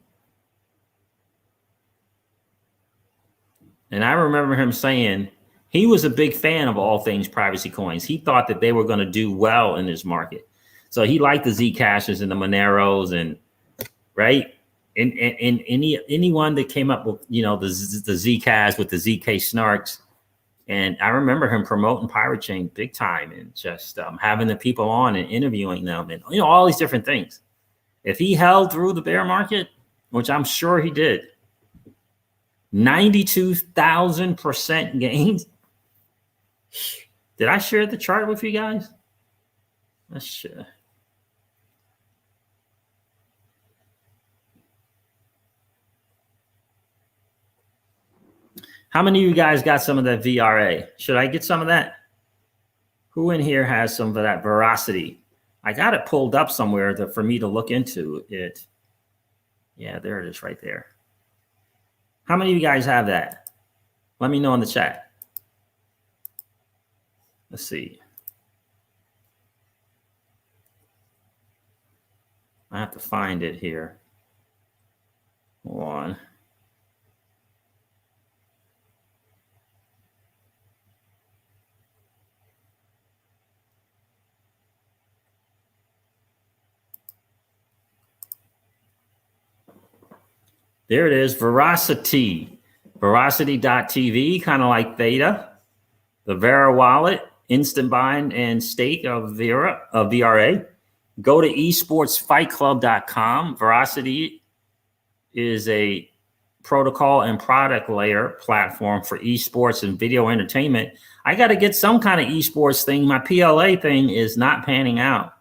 And I remember him saying he was a big fan of all things privacy coins. He thought that they were going to do well in this market. So he liked the Zcashers and the Moneros and right. And anyone that came up with, you know, the Zcash with the ZK snarks. And I remember him promoting Pirate Chain big time and just having the people on and interviewing them and, you know, all these different things. If he held through the bear market, which I'm sure he did, 92,000% gains. Did I share the chart with you guys? Let's share. How many of you guys got some of that VRA? Should I get some of that? Who in here has some of that Veracity? I got it pulled up somewhere for me to look into it. Yeah, there it is right there. How many of you guys have that? Let me know in the chat. Let's see. I have to find it here. Hold on. There it is, Veracity. Veracity.tv, kind of like Theta. The Vera wallet, instant bind and stake of VRA. Go to esportsfightclub.com. Veracity is a protocol and product layer platform for esports and video entertainment. I got to get some kind of esports thing. My PLA thing is not panning out.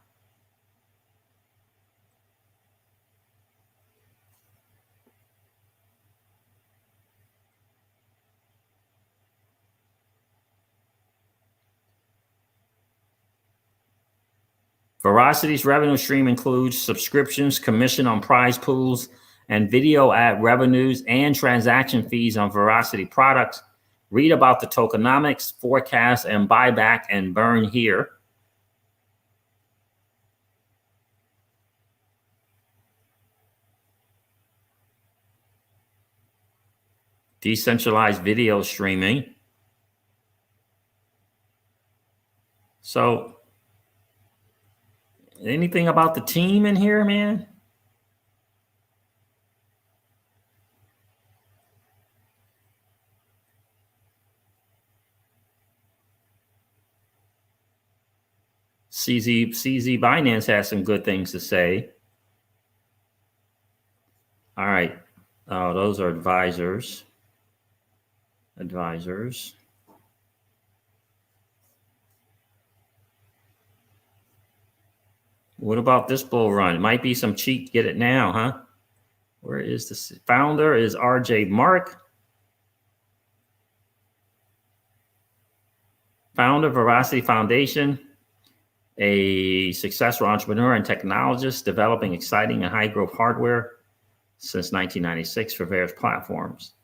Veracity's revenue stream includes subscriptions, commission on prize pools, and video ad revenues and transaction fees on Veracity products. Read about the tokenomics, forecast, and buyback and burn here. Decentralized video streaming. So, anything about the team in here, man? CZ Binance has some good things to say. All right. Oh, those are advisors. Advisors. What about this bull run? It might be some cheat. Get it now, huh? Where is this? Founder is RJ Mark. Founder, Veracity Foundation, a successful entrepreneur and technologist developing exciting and high-growth hardware since 1996 for various platforms.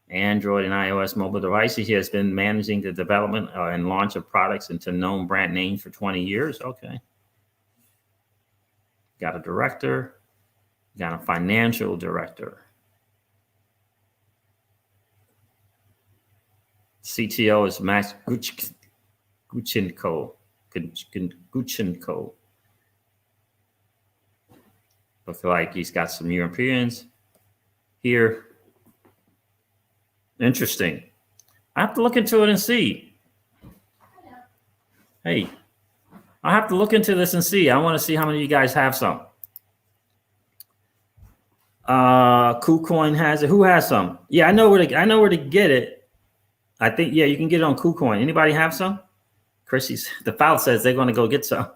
Android and iOS mobile devices. He has been managing the development and launch of products into known brand names for 20 years. Okay. Got a director, got a financial director. CTO is Max Guchenko. Looks like he's got some Europeans here. Interesting. I have to look into it and see. Hey, I have to look into this and see. I want to see how many of you guys have some. KuCoin has it. Who has some? Yeah, I know where to get it. I think, yeah, you can get it on KuCoin. Anybody have some? Chrissy's, the Foul says they're going to go get some.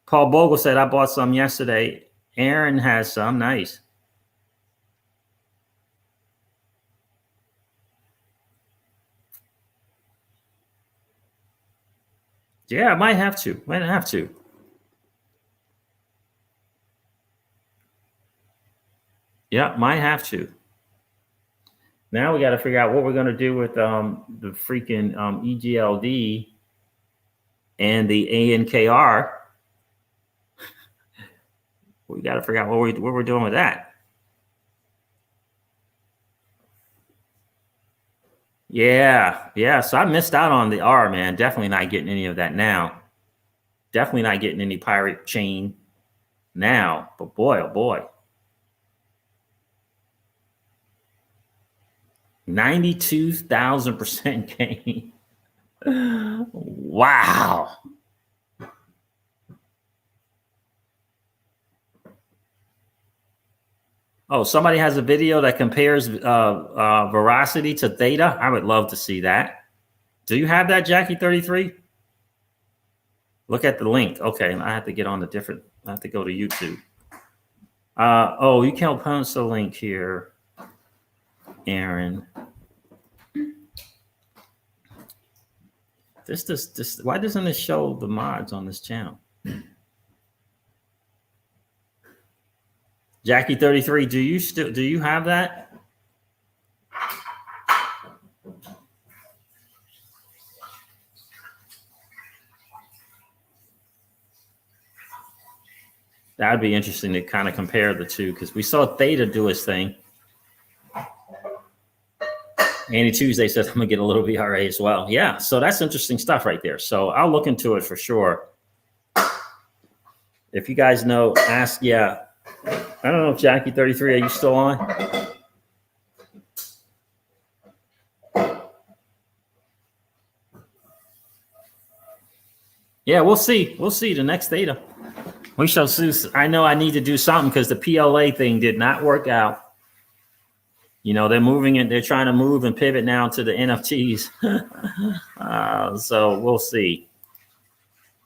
Paul Bogle said, I bought some yesterday. Aaron has some. Nice. Yeah, I might have to. Yeah, might have to. Now we got to figure out what we're going to do with the freaking EGLD and the ANKR. We got to figure out what we're doing with that. Yeah. So I missed out on the R, man. Definitely not getting any of that now. Definitely not getting any pirate chain now, but boy, oh boy. 92,000% gain. Wow. Oh, somebody has a video that compares veracity to theta. I would love to see that. Do you have that, Jackie 33? Look at the link. Okay, I have to get on the different. I have to go to YouTube. Oh, you can't post the link here, Aaron. This. Why doesn't it show the mods on this channel? Jackie 33, do you have that? That'd be interesting to kind of compare the two, because we saw Theta do his thing. Andy Tuesday says I'm gonna get a little VRA as well. Yeah, so that's interesting stuff right there. So I'll look into it for sure. If you guys know, ask. Yeah, I don't know if Jackie 33, are you still on? Yeah, we'll see. We'll see the next data. We shall see. I know I need to do something because the PLA thing did not work out. You know, they're moving it. They're trying to move and pivot now to the NFTs. So we'll see.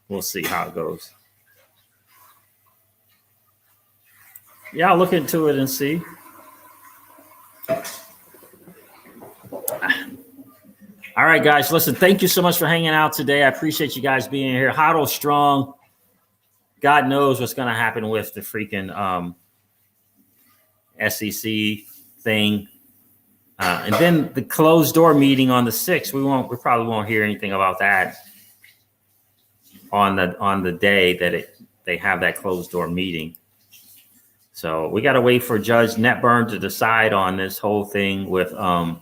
We'll see how it goes. Yeah, I'll look into it and see. All right, guys, listen, thank you so much for hanging out today. I appreciate you guys being here. HODL strong. God knows what's going to happen with the freaking SEC thing. And then the closed door meeting on the 6th. We probably won't hear anything about that on the day that they have that closed door meeting. So we got to wait for Judge Netburn to decide on this whole thing with what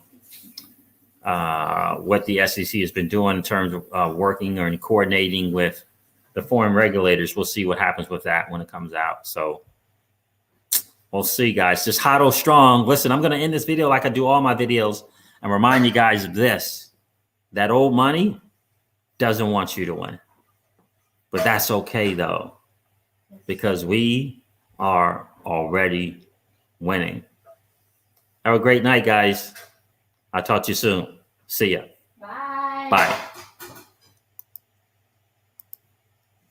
the SEC has been doing in terms of working or coordinating with the foreign regulators. We'll see what happens with that when it comes out. So we'll see, guys. Just HODL strong. Listen, I'm going to end this video like I do all my videos and remind you guys of this. That old money doesn't want you to win. But that's okay, though, because we are already winning. Have a great night, guys. I'll talk to you soon. See ya. Bye. Bye.